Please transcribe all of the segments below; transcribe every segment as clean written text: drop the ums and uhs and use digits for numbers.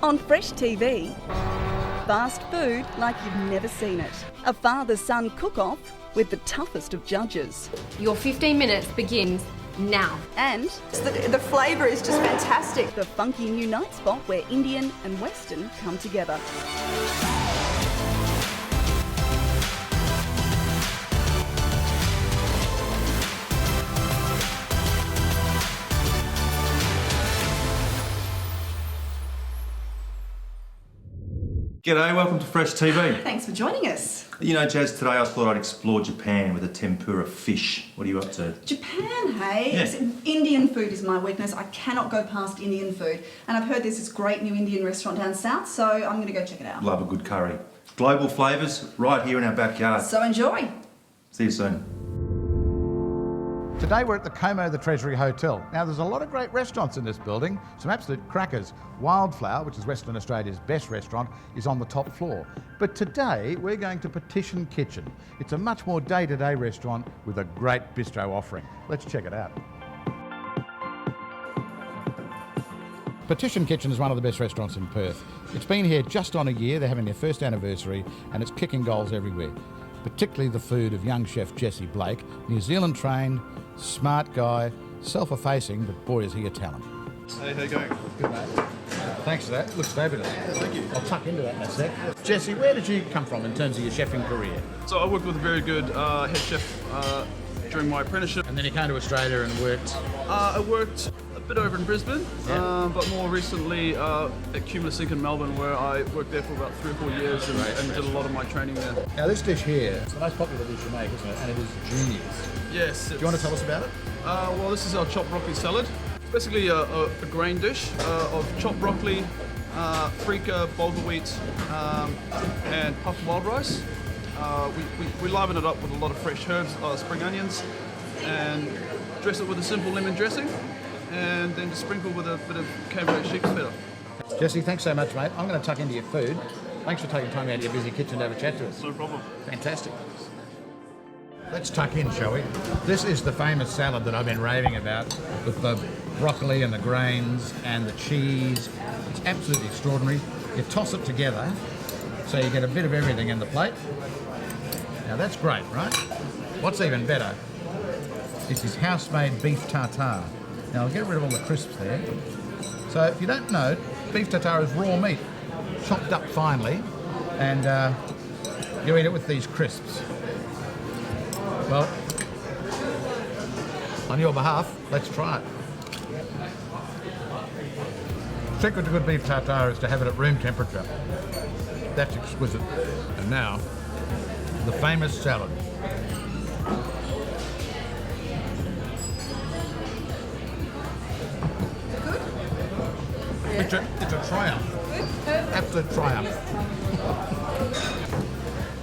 On Fresh TV, fast food like you've never seen it. A father-son cook-off with the toughest of judges. Your 15 minutes begins now. And the flavour is just fantastic. the Funkee new night spot where Indian and Western come together. G'day, welcome to Fresh TV. Thanks for joining us. You know, Jazz, today I thought I'd explore Japan with a tempura fish. What are you up to? Japan, hey? Yeah. Indian food is my weakness. I cannot go past Indian food. And I've heard there's this great new Indian restaurant down south, so I'm going to go check it out. Love a good curry. Global flavours right here in our backyard. So enjoy. See you soon. Today we're at the Como the Treasury Hotel. Now there's a lot of great restaurants in this building, some absolute crackers. Wildflower, which is Western Australia's best restaurant, is on the top floor. But today we're going to Petition Kitchen. It's a much more day-to-day restaurant with a great bistro offering. Let's check it out. Petition Kitchen is one of the best restaurants in Perth. It's been here just on a year, they're having their first anniversary, and it's kicking goals everywhere. Particularly the food of young chef Jesse Blake, New Zealand trained, smart guy, self-effacing, but boy is he a talent. Hey, how you going? Good mate. Thanks for that, looks fabulous. Thank you. I'll tuck into that in a sec. Jesse, where did you come from in terms of your chefing career? So I worked with a very good head chef during my apprenticeship. And then you came to Australia and worked? I worked a bit over in Brisbane, but more recently at Cumulus Inc in Melbourne, where I worked there for about 3 or 4 years and did a lot of my training there. Now this dish here, it's the most popular dish you make, isn't it? And it is genius. Yes. Do you want to tell us about it? Well, this is our chopped broccoli salad. It's basically a grain dish of chopped broccoli, freekeh, bulgur wheat, and puffed wild rice. We liven it up with a lot of fresh herbs, spring onions, and dress it with a simple lemon dressing, and then just sprinkle with a bit of Cabernet sheep's feta. Jesse, thanks so much, mate. I'm going to tuck into your food. Thanks for taking time out of your busy kitchen to have a chat to us. No problem. Fantastic. Let's tuck in, shall we? This is the famous salad that I've been raving about with the broccoli and the grains and the cheese. It's absolutely extraordinary. You toss it together so you get a bit of everything in the plate. Now that's great, right? What's even better is his house-made beef tartare. Now I'll get rid of all the crisps there. So if you don't know, beef tartare is raw meat, chopped up finely, and you eat it with these crisps. Well, on your behalf, let's try it. The secret to good beef tartare is to have it at room temperature. That's exquisite. And now, the famous salad. It's a triumph. Absolute triumph.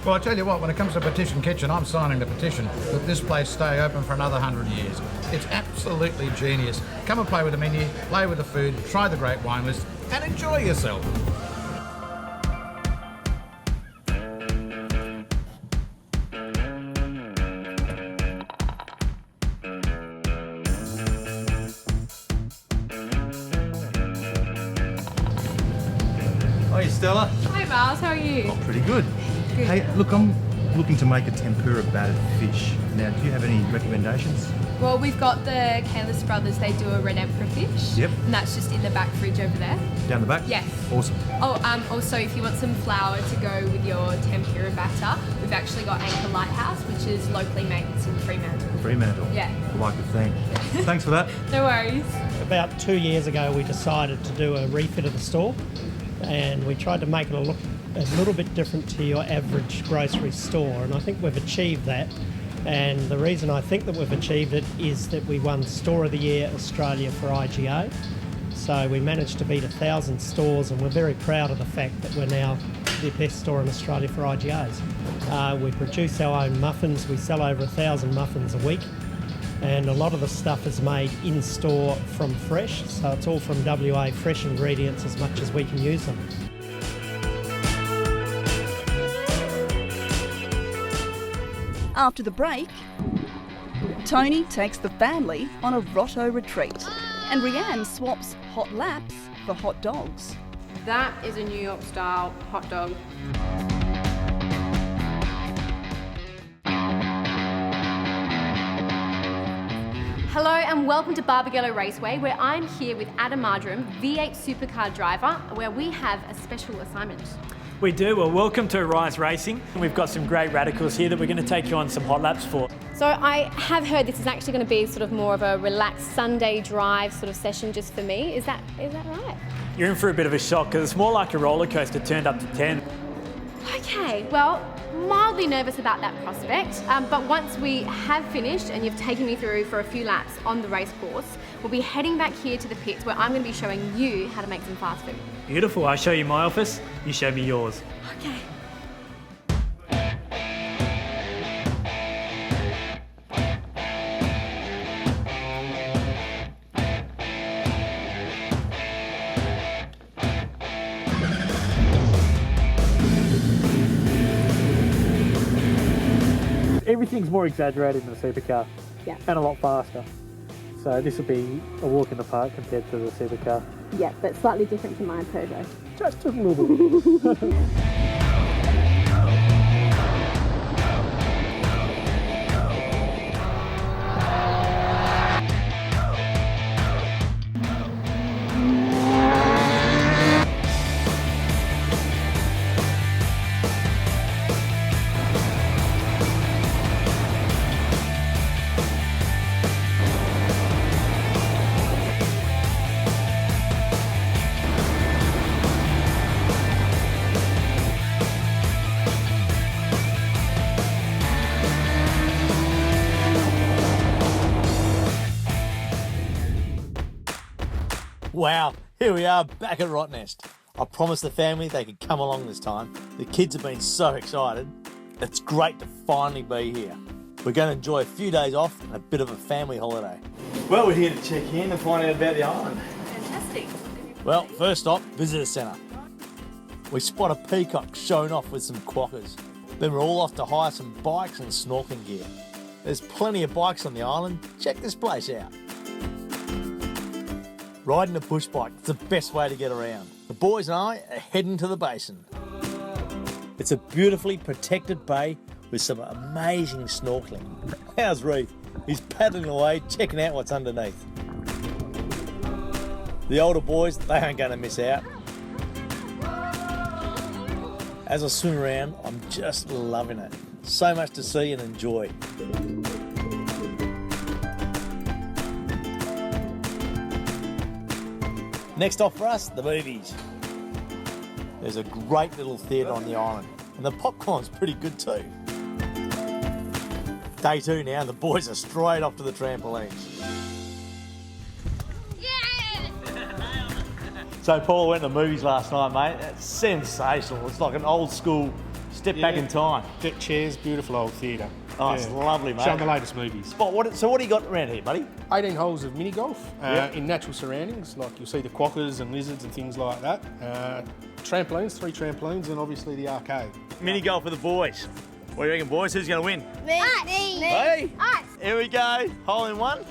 Well, I tell you what, when it comes to Petition Kitchen, I'm signing the petition that this place stay open for another 100 years. It's absolutely genius. Come and play with the menu, play with the food, try the great wine list, and enjoy yourself. Hi, Stella. Hi Myles, how are you? Oh, pretty good. Good. Hey, look, I'm looking to make a tempura battered fish. Now, do you have any recommendations? Well, we've got the Kalis Brothers, they do a red emperor fish. Yep. And that's just in the back fridge over there. Down the back? Yes. Awesome. Oh, also if you want some flour to go with your tempura batter, we've actually got Anchor Lighthouse, which is locally made. It's in Fremantle. Fremantle. Yeah. I like the theme. Thanks for that. No worries. About 2 years ago, we decided to do a refit of the store, and we tried to make it look a little bit different to your average grocery store, and I think we've achieved that. And the reason I think that we've achieved it is that we won Store of the Year Australia for IGA. So we managed to beat 1,000 stores, and we're very proud of the fact that we're now the best store in Australia for IGAs. We produce our own muffins. We sell over 1,000 muffins a week, and a lot of the stuff is made in store from fresh, so it's all from WA fresh ingredients as much as we can use them. After the break, Tony takes the family on a Rotto retreat and Reanne swaps hot laps for hot dogs. That is a New York style hot dog. Hello and welcome to Barbagallo Raceway, where I'm here with Adam Marjoram, V8 Supercar driver, where we have a special assignment. We do. Well, welcome to Rise Racing. We've got some great radicals here that we're going to take you on some hot laps for. So I have heard this is actually going to be sort of more of a relaxed Sunday drive sort of session just for me. Is that right? You're in for a bit of a shock because it's more like a roller coaster turned up to 10. Okay, well, mildly nervous about that prospect, but once we have finished and you've taken me through for a few laps on the race course, we'll be heading back here to the pits where I'm going to be showing you how to make some fast food. Beautiful. I'll show you my office, you show me yours. Okay. Everything's more exaggerated in the supercar, Yeah. and a lot faster. So this will be a walk in the park compared to the supercar. Yeah, but slightly different to my Peugeot. Just a little bit. Wow, here we are back at Rottnest. I promised the family they could come along this time. The kids have been so excited. It's great to finally be here. We're going to enjoy a few days off and a bit of a family holiday. Well, we're here to check in and find out about the island. Fantastic. Well, first stop, visitor centre. We spot a peacock showing off with some quackers. Then we're all off to hire some bikes and snorkeling gear. There's plenty of bikes on the island. Check this place out. Riding a bush bike is the best way to get around. The boys and I are heading to the basin. It's a beautifully protected bay with some amazing snorkeling. How's Reef? He's paddling away, checking out what's underneath. The older boys, they aren't going to miss out. As I swim around, I'm just loving it. So much to see and enjoy. Next off for us, the movies. There's a great little theatre on the island, and the popcorn's pretty good too. Day 2 now, the boys are straight off to the trampolines. So Paul went to the movies last night, mate. It's sensational. It's like an old school step back in time. Deck chairs, beautiful old theatre. Oh, it's lovely, mate. Showing the latest movies. So what do you got around here, buddy? 18 holes of mini golf in natural surroundings, like you'll see the quackers and lizards and things like that. Trampolines, 3 trampolines, and obviously the arcade. Mini golf for the boys. What do you reckon, boys? Who's going to win? Me. Hey, here we go. Hole in one.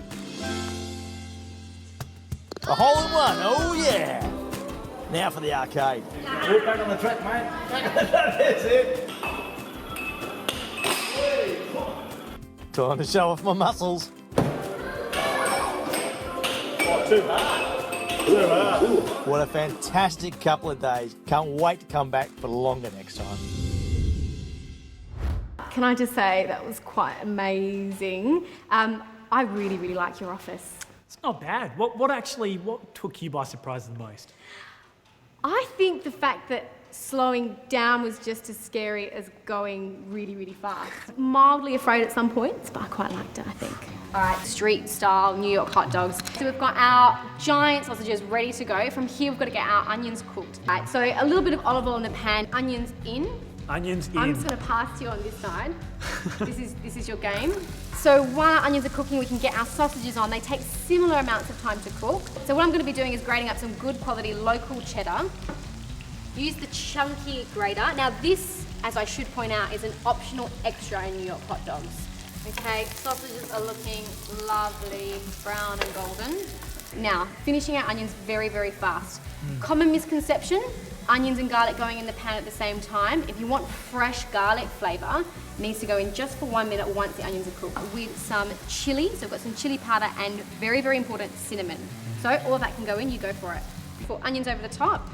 A hole in one. Oh yeah. Now for the arcade. We're back on the track, mate. Back on the track. That's it. Trying to show off my muscles. Oh, too hard. Too hard. What a fantastic couple of days. Can't wait to come back for longer next time. Can I just say that was quite amazing. I really, really like your office. It's not bad. What took you by surprise the most? I think the fact that slowing down was just as scary as going really, really fast. Mildly afraid at some points, but I quite liked it, I think. All right, street style New York hot dogs. So we've got our giant sausages ready to go. From here, we've got to get our onions cooked. All right, so a little bit of olive oil in the pan, onions in. Onions in. I'm just going to pass to you on this side. This is your game. So while our onions are cooking, we can get our sausages on. They take similar amounts of time to cook. So what I'm going to be doing is grating up some good quality local cheddar. Use the chunky grater. Now this, as I should point out, is an optional extra in New York hot dogs. Okay, sausages are looking lovely, brown and golden. Now, finishing our onions very, very fast. Common misconception, onions and garlic going in the pan at the same time. If you want fresh garlic flavour, it needs to go in just for 1 minute once the onions are cooked. With some chilli, so I've got some chilli powder and very, very important, cinnamon. So all of that can go in, you go for it. For onions over the top.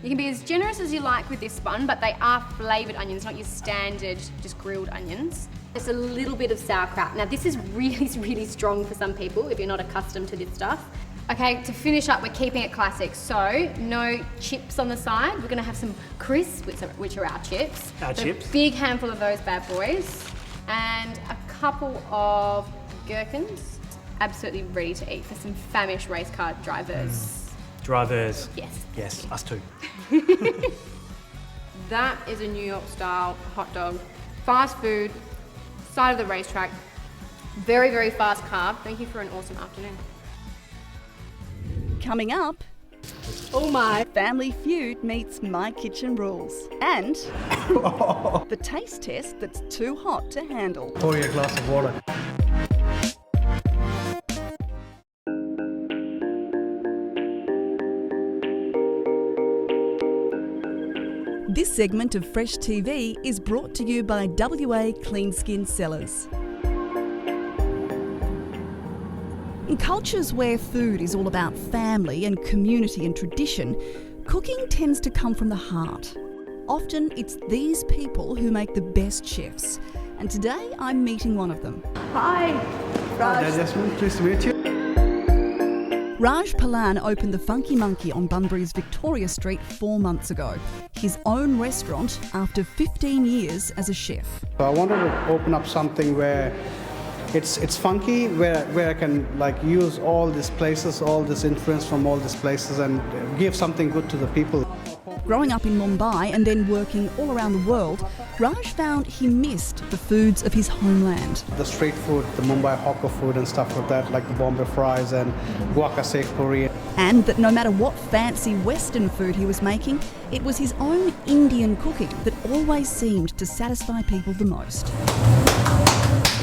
You can be as generous as you like with this one, but they are flavoured onions, not your standard just grilled onions. Just a little bit of sauerkraut. Now this is really, really strong for some people if you're not accustomed to this stuff. Okay, to finish up, we're keeping it classic. So no chips on the side. We're gonna have some crisps, which are our chips. Chips. Big handful of those bad boys. And a couple of gherkins. Absolutely ready to eat for some famished race car drivers. Drivers. Yes. Yes, us too. That is a New York style hot dog. Fast food, side of the racetrack. Very, very fast carb. Thank you for an awesome afternoon. Coming up, Oh my. Family Feud meets My Kitchen Rules. And the taste test that's too hot to handle. Pour you a glass of water. This segment of Fresh TV is brought to you by WA Clean Skin Sellers. In cultures where food is all about family and community and tradition, cooking tends to come from the heart. Often it's these people who make the best chefs. And today I'm meeting one of them. Hi. Hi, Jasmine. Pleased to meet you. Raj Palan opened the Funky Monkee on Bunbury's Victoria Street 4 months ago. His own restaurant after 15 years as a chef. So I wanted to open up something where it's funky, where I can use all these places, all this influence from all these places and give something good to the people. Growing up in Mumbai and then working all around the world, Raj found he missed the foods of his homeland. The street food, the Mumbai hawker food and stuff like that, like the Bombay fries and guac curry. And that no matter what fancy Western food he was making, it was his own Indian cooking that always seemed to satisfy people the most.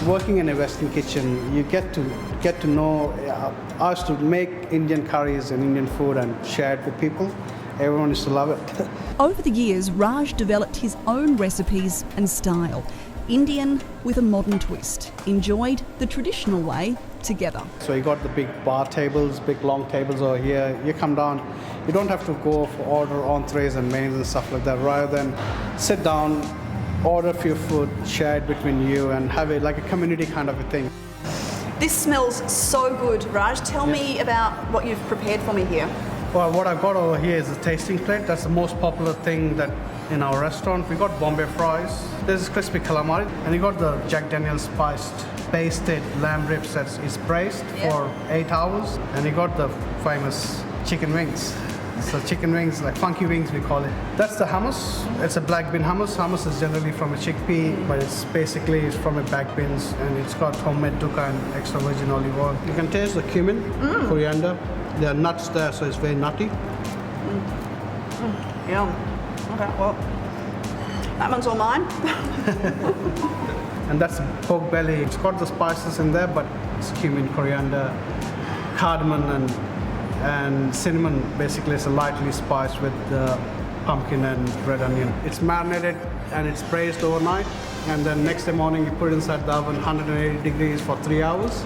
Working in a Western kitchen, you get to know. I used to make Indian curries and Indian food and share it with people. Everyone used to love it. Over the years, Raj developed his own recipes and style. Indian with a modern twist. Enjoyed the traditional way together. So you got the big bar tables, big long tables over here. You come down, you don't have to go for order entrees and mains and stuff like that. Rather than sit down, order for your food, share it between you and have it like a community kind of a thing. This smells so good, Raj. Tell me about what you've prepared for me here. Well, what I've got over here is a tasting plate. That's the most popular thing that in our restaurant. We got Bombay fries. There's crispy calamari, and you got the Jack Daniel's spiced, basted lamb ribs that is braised for 8 hours, and you got the famous chicken wings. So chicken wings, like funky wings we call it. That's the hummus. It's a black bean hummus. Hummus is generally from a chickpea, but it's basically from a black beans, and it's got homemade dukkha and extra virgin olive oil. You can taste the cumin, coriander. There are nuts there, so it's very nutty. Yum. Okay, well, that one's all mine. And that's pork belly. It's got the spices in there, but it's cumin, coriander, cardamom, and cinnamon. Basically, it's lightly spiced with pumpkin and red onion. It's marinated and it's braised overnight, and then next day morning you put it inside the oven, 180 degrees for 3 hours.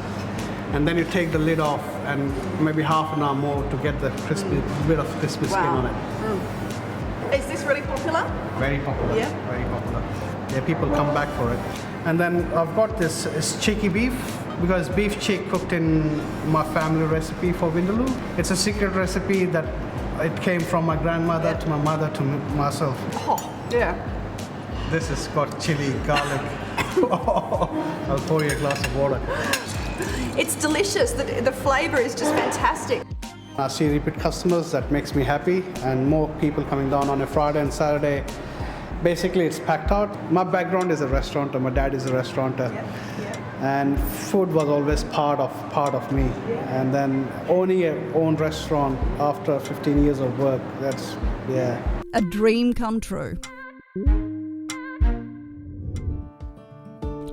And then you take the lid off and maybe half an hour more to get the crispy, bit of crispy skin on it. Is this really popular? Very popular. Yeah. Very popular. Yeah, people come back for it. And then I've got this cheeky beef, because beef cheek cooked in my family recipe for Vindaloo. It's a secret recipe that it came from my grandmother to my mother to myself. Oh, yeah. This has got chili, garlic. I'll pour you a glass of water. It's delicious. The flavour is just fantastic. I see repeat customers, that makes me happy, and more people coming down on a Friday and Saturday. Basically, it's packed out. My background is a restaurateur. My dad is a restaurateur. And food was always part of me. And then owning your own restaurant after 15 years of work, that's, yeah. A dream come true.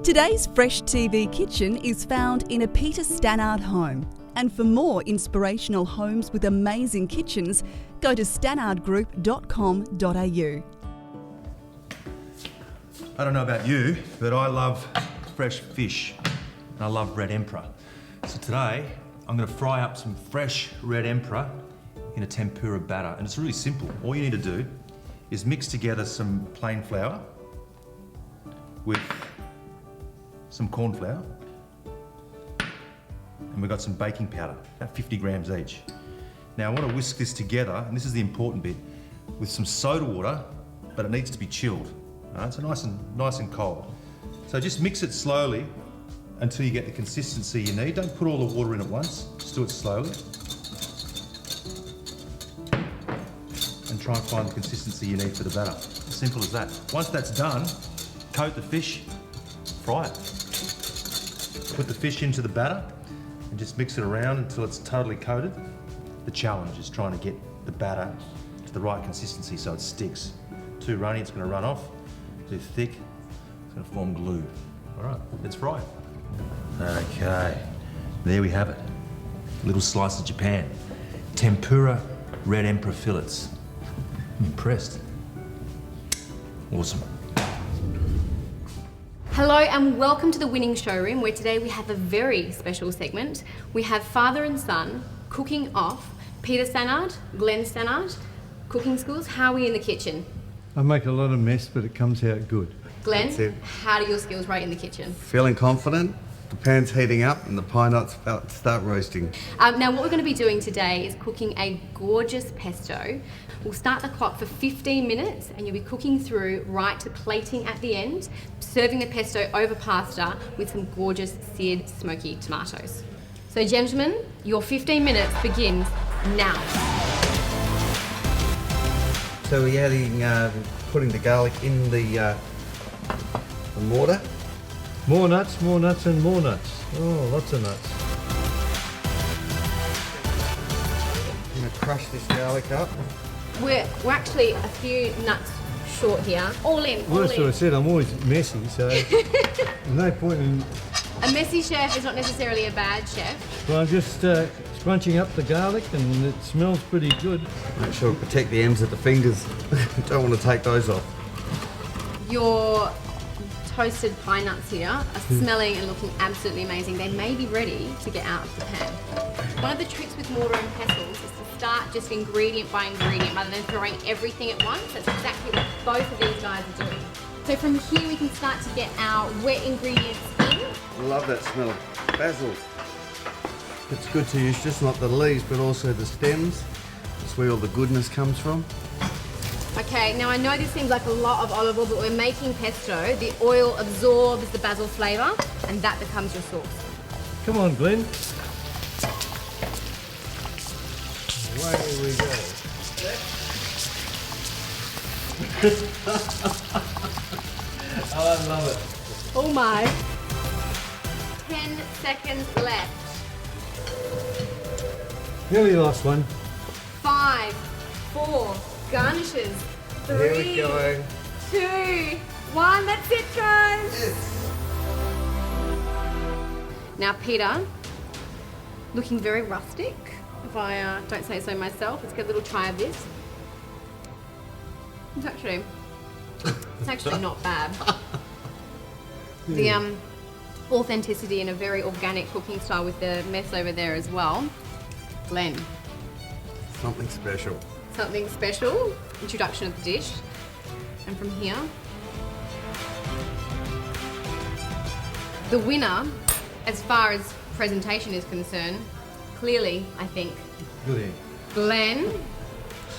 Today's Fresh TV Kitchen is found in a Peter Stannard home. And for more inspirational homes with amazing kitchens, go to stannardgroup.com.au. I don't know about you, but I love fresh fish and I love red emperor. So today, I'm going to fry up some fresh red emperor in a tempura batter. And it's really simple. All you need to do is mix together some plain flour with some corn flour. And we've got some baking powder, about 50 grams each. Now I want to whisk this together, and this is the important bit, with some soda water, but it needs to be chilled. All right, so nice and cold. So just mix it slowly until you get the consistency you need. Don't put all the water in at once, just do it slowly. And try and find the consistency you need for the batter. As simple as that. Once that's done, coat the fish, fry it. Put the fish into the batter and just mix it around until it's totally coated. The challenge is trying to get the batter to the right consistency so it sticks. Too runny, it's going to run off. Too thick, it's going to form glue. All right, let's fry it. Okay, there we have it. A little slice of Japan. Tempura red emperor fillets. I'm impressed. Awesome. Hello and welcome to the Winning Showroom, where today we have a very special segment. We have father and son cooking off Peter Stannard, Glenn Stannard, cooking schools. How are we in the kitchen? I make a lot of mess, but it comes out good. Glenn, how do your skills rate in the kitchen? Feeling confident. The pan's heating up and the pine nut's about to start roasting. Now what we're going to be doing today is cooking a gorgeous pesto. We'll start the clock for 15 minutes and you'll be cooking through right to plating at the end, serving the pesto over pasta with some gorgeous seared smoky tomatoes. So gentlemen, your 15 minutes begins now. So we're adding, putting the garlic in the mortar. More nuts, and more nuts. Oh, lots of nuts. I'm going to crush this garlic up. We're actually a few nuts short here. All in, Well, that's what I said, I'm always messy, so there's no point in... A messy chef is not necessarily a bad chef. Well, I'm just scrunching up the garlic and it smells pretty good. Make sure to protect the ends of the fingers. Don't want to take those off. Your toasted pine nuts here are smelling and looking absolutely amazing. They may be ready to get out of the pan. One of the tricks with mortar and pestles is to start just ingredient by ingredient rather than throwing everything at once. That's exactly what both of these guys are doing. So from here we can start to get our wet ingredients in. I love that smell of basil. It's good to use just not the leaves but also the stems. That's where all the goodness comes from. Okay, now I know this seems like a lot of olive oil, but we're making pesto. The oil absorbs the basil flavour and that becomes your sauce. Come on, Glenn. Away we go. I love it. Oh my. 10 seconds left. Nearly last one. 5, 4, garnishes. 3, Here we go. 2, 1. That's it, guys. Yes. Now, Peter, looking very rustic, if I don't say so myself. Let's get a little try of this. It's actually not bad. The authenticity and a very organic cooking style with the mess over there as well. Glenn. Something special. Something special. Introduction of the dish. And from here, the winner, as far as presentation is concerned, clearly, I think, Good. Glenn,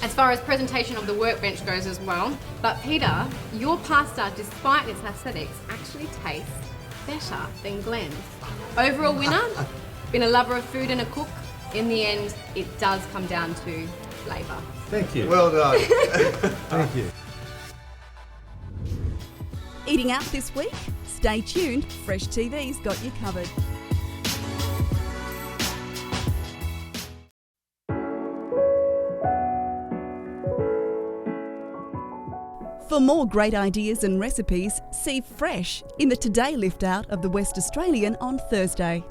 as far as presentation of the workbench goes as well. But Peter, your pasta, despite its aesthetics, actually tastes better than Glenn's. Overall winner, been a lover of food and a cook. In the end, it does come down to flavour. Thank you. Well done. Thank you. Eating out this week? Stay tuned, Fresh TV's got you covered. For more great ideas and recipes, see Fresh in the Today lift out of the West Australian on Thursday.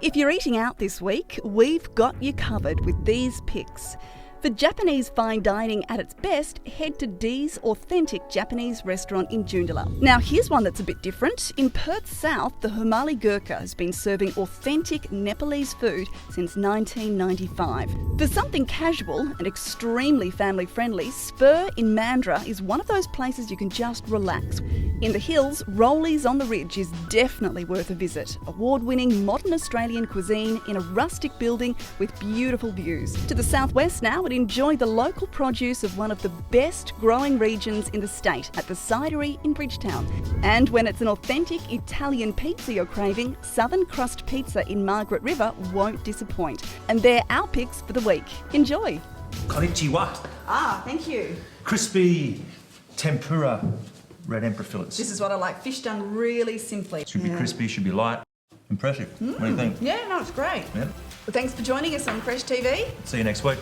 If you're eating out this week, we've got you covered with these picks. For Japanese fine dining at its best, head to Dee's Authentic Japanese Restaurant in Joondalup. Now here's one that's a bit different. In Perth South, the Humali Gurkha has been serving authentic Nepalese food since 1995. For something casual and extremely family-friendly, Spur in Mandurah is one of those places you can just relax. In the hills, Rollies on the Ridge is definitely worth a visit. Award-winning modern Australian cuisine in a rustic building with beautiful views. To the southwest now, and enjoy the local produce of one of the best growing regions in the state at the Cidery in Bridgetown. And when it's an authentic Italian pizza you're craving, Southern Crust Pizza in Margaret River won't disappoint. And they're our picks for the week. Enjoy. Konnichiwa. Ah, thank you. Crispy tempura red emperor fillets. This is what I like. Fish done really simply. Should be crispy, should be light. Impressive. What do you think? Yeah, no, it's great. Yeah. Well, thanks for joining us on Fresh TV. See you next week.